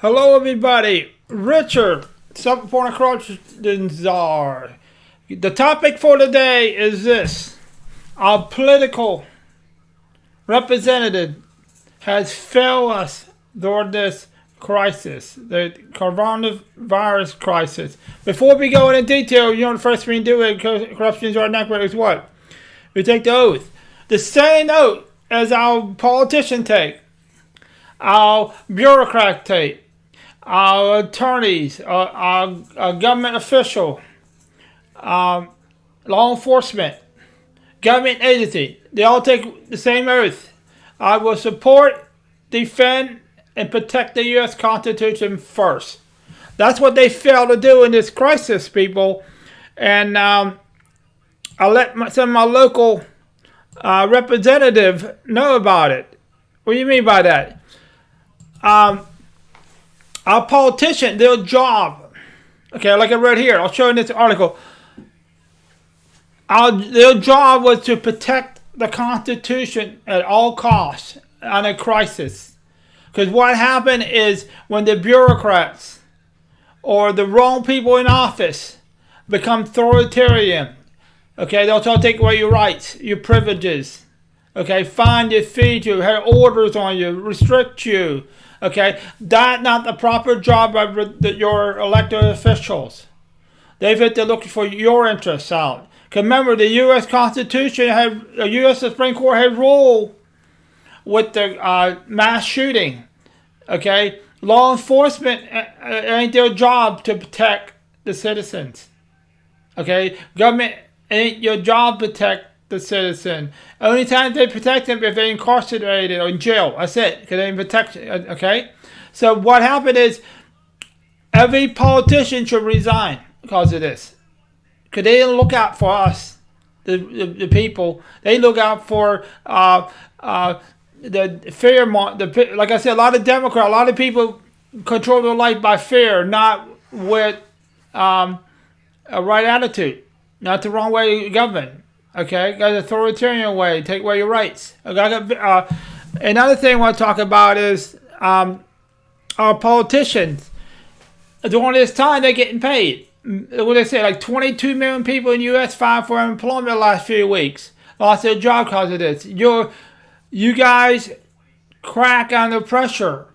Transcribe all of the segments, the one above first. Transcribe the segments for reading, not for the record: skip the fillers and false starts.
Hello, everybody. Richard, self-appointed corruption czar. The topic for today is this. Our political representative has failed us during this crisis, the coronavirus crisis. Before we go into detail, the first thing we do at Corruption Czar Network is what? We take the oath. The same oath as our politicians take, our bureaucrats take, our attorneys, our government official, law enforcement, government agency. They all take the same oath. I will support, defend, and protect the U.S. Constitution first. That's what they failed to do in this crisis, people. And I'll let some of my local representative know about it. What do you mean by that? Our politicians, their job, okay, like I read here, I'll show you in this article. Their job was to protect the Constitution at all costs on a crisis. Because what happened is when the bureaucrats or the wrong people in office become authoritarian, okay, they'll try to take away your rights, your privileges, okay, fine you, feed you, have orders on you, restrict you. Okay, that's not the proper job of your elected officials. They've had to look for your interests out. Because remember, the U.S. Constitution, the U.S. Supreme Court had ruled with the mass shooting. Okay, law enforcement ain't their job to protect the citizens. Okay, government ain't your job to protect the citizen. Only time they protect them if they're incarcerated or in jail. That's it. Because they protect. Okay. So what happened is every politician should resign because of this. Because they didn't look out for us, the people. They look out for the fear. Like I said, a lot of Democrats, a lot of people control their life by fear, not with a right attitude, not the wrong way to govern. Okay, got an authoritarian way, take away your rights. Another thing I want to talk about is our politicians. During this time, they're getting paid. What they say, like 22 million people in the U.S. filed for unemployment the last few weeks. Lost their job because of this. You guys crack under pressure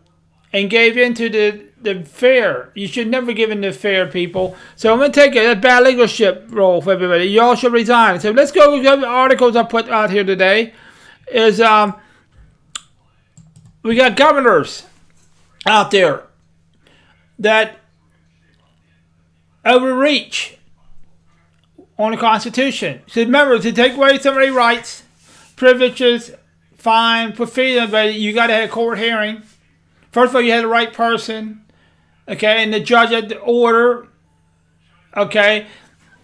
and gave in to the fear. You should never give in to fear, people. So I'm going to take a bad leadership role for everybody. You all should resign. So let's go with the articles I put out here today. Is we got governors out there that overreach on the Constitution. So remember, to take away somebody's rights, privileges, fine, for freedom, you got to have a court hearing. First of all, you had the right person, okay, and the judge had the order, okay,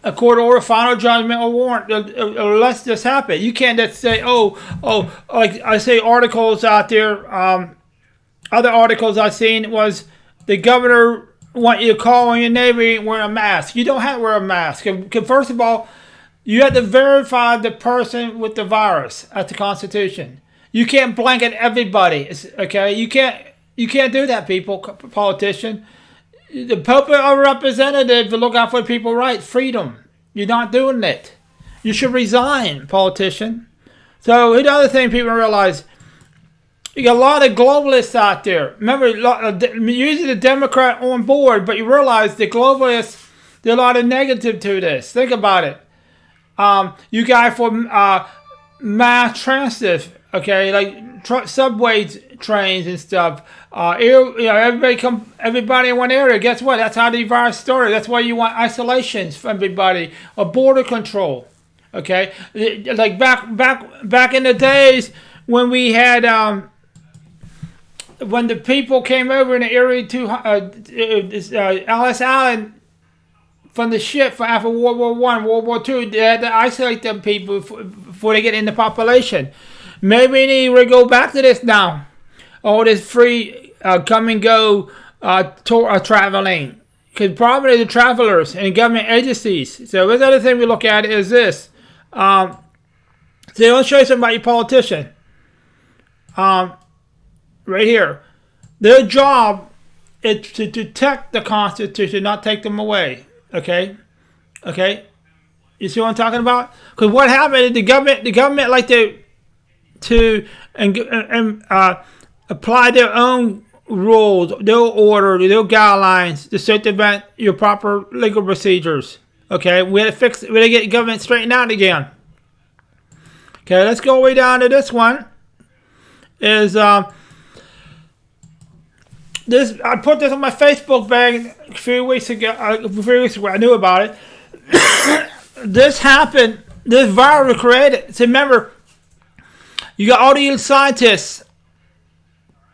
a court order, final judgment, or warrant, or let this happen. You can't just say, like I say, articles out there, other articles I've seen was the governor want you to call on your neighbor and wear a mask. You don't have to wear a mask. Because first of all, you have to verify the person with the virus at the Constitution. You can't blanket everybody, okay? You can't do that, people, politician. The public representative to look out for people's rights, freedom. You're not doing it. You should resign, politician. So here's the other thing people realize. You got a lot of globalists out there. Remember, usually the Democrat on board, but you realize the globalists, there's a lot of negative to this. Think about it. You guys for mass transit, okay, like subway trains and stuff. Everybody in one area. Guess what? That's how the virus started. That's why you want isolations for everybody, or border control. Okay, like back in the days when we had when the people came over in the area to Ellis Island from the ship after World War I, World War II, they had to isolate them people before they get in the population. Maybe we need to go back to this now. All this free come and go traveling. Because probably the travelers and government agencies. So the other thing we look at is this. So let's show you something about your politician. Right here. Their job it's to protect the Constitution, not take them away. Okay? You see what I'm talking about? Because what happened is the government like to apply their own rules, their order, their guidelines to circumvent your proper legal procedures. Okay, we had to get government straightened out again. Okay, let's go way down to this one. This I put this on my Facebook page a few weeks ago. I knew about it. This happened. This virus was created. So remember, you got all these scientists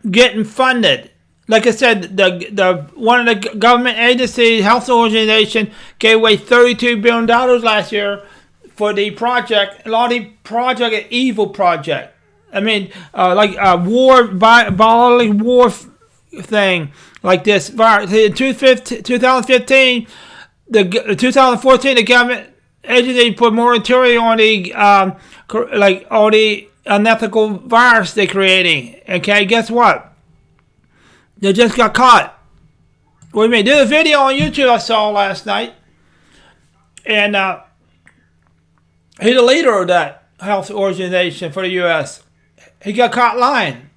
getting funded. Like I said, the one of the government agencies, health organization, gave away $32 billion last year for the project. A lot of the project an evil project. I mean, like a biological war thing like this virus. In 2015, 2014, the government agency put moratorium on the like all the unethical virus they're creating. Okay, guess what? They just got caught. What do you mean? There's a video on YouTube I saw last night, and he's the leader of that health organization for the U.S. He got caught lying.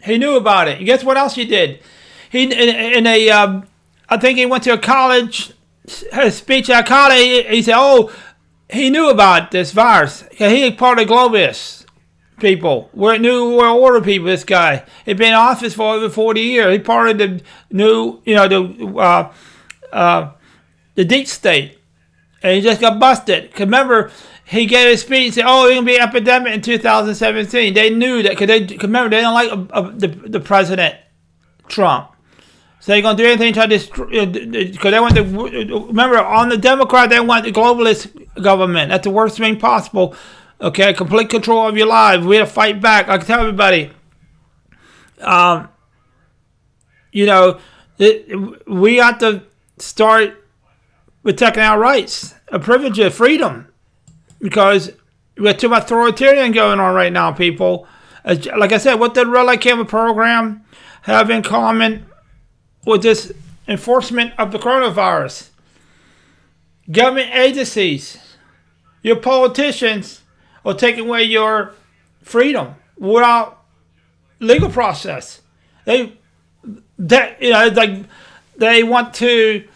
He knew about it. And guess what else he did? I think he went to a college, had a speech at a college. He said, "Oh, he knew about this virus. He's part of the globalists people. We're New World Order people. This guy. He'd been in office for over 40 years. He's part of the new, the deep state, and he just got busted. Cause remember, he gave a speech and said, "Oh, it's gonna be an epidemic in 2017." They knew that because remember they don't like the president Trump. So they're going to do anything to try to destroy, because they want to, remember, on the Democrat, they want the globalist government. That's the worst thing possible. Okay, complete control of your lives. We have to fight back. I can tell everybody, we have to start protecting our rights, our privileges, freedom, because we have too much authoritarian going on right now, people. Like I said, what the Red Light Camera program have in common with this enforcement of the coronavirus? Government agencies, your politicians are taking away your freedom without legal process. They want to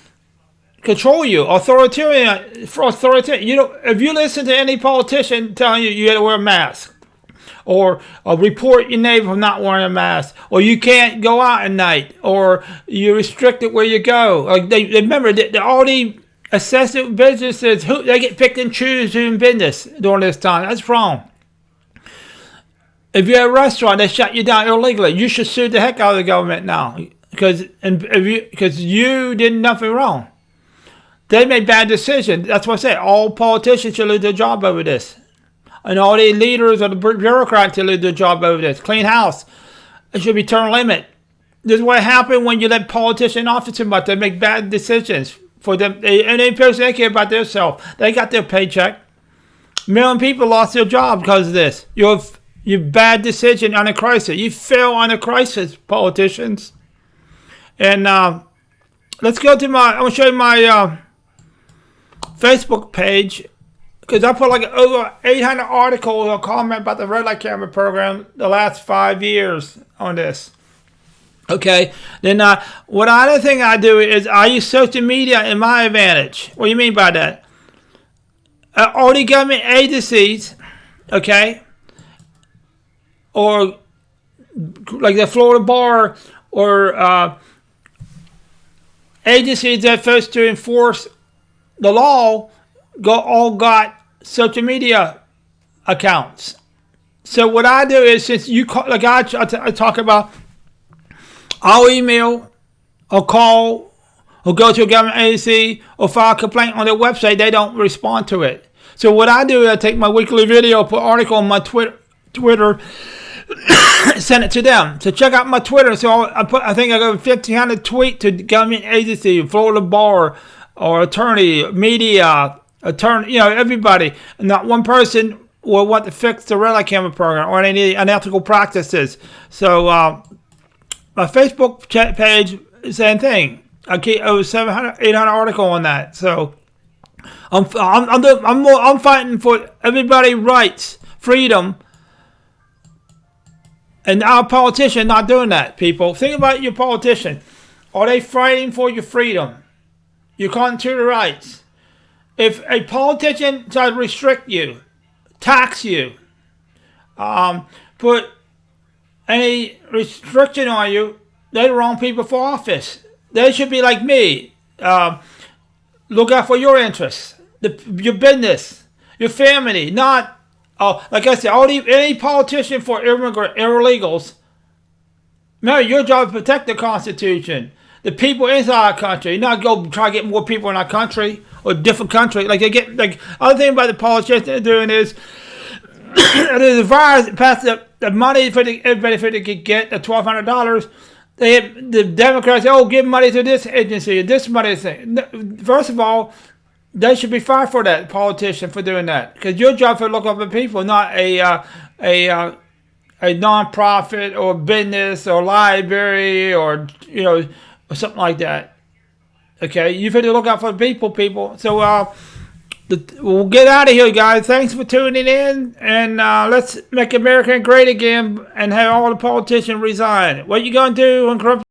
control you. Authoritarian. If you listen to any politician telling you you got to wear a mask, or report your neighbor for not wearing a mask, or you can't go out at night, or you're restricted where you go. Like they remember that all the excessive businesses, they get picked and choose doing business during this time. That's wrong. If you're at a restaurant, they shut you down illegally. You should sue the heck out of the government now because you did nothing wrong. They made bad decisions. That's what I say. All politicians should lose their job over this. And all the leaders of the bureaucrats should lose their job over this. Clean house. It should be term limit. This is what happened when you let politicians in office too much. They make bad decisions for them. Any person, they care about themselves. They got their paycheck. A million people lost their job because of this. Your bad decision on a crisis. You fail on a crisis, politicians. And let's go to I'm going to show you my Facebook page. Because I put like over 800 articles or comment about the Red Light Camera program the last 5 years on this. Okay. Then what other thing I do is I use social media in my advantage. What do you mean by that? All the government agencies, okay, or like the Florida Bar or agencies that first to enforce the law all got social media accounts. So what I do is, since you call, like I talk about, I'll email or call or go to a government agency or file a complaint on their website. They don't respond to it. So what I do is I take my weekly video, put an article on my Twitter, send it to them. So check out my Twitter. So I think I got 1,500 tweet to government agency, Florida Bar or attorney, media, attorney, everybody. And not one person will want to fix the Red Light Camera program or any unethical practices. So my Facebook page same thing. I was 800 article on that. So I'm fighting for everybody's rights, freedom, and our politician not doing that. People, think about your politician. Are they fighting for your freedom, your constitutional rights? If a politician tries to restrict you, tax you, put any restriction on you, they're the wrong people for office. They should be like me. Look out for your interests, your business, your family. Not, like I said, any politician for illegals. Remember, your job is to protect the Constitution, the people inside our country. Not go try to get more people in our country or different country. Like they get, like, other thing about the politicians they're doing is the virus passed the money for everybody could get the $1,200. The Democrats say, give money to this agency, this money. First of all, they should be fired for that, politician, for doing that. Because your job is to look up the people, not a non-profit or business or library or or something like that. Okay, you've got to look out for the people. So we'll get out of here, guys. Thanks for tuning in, and let's make America great again and have all the politicians resign. What you gonna do when corruption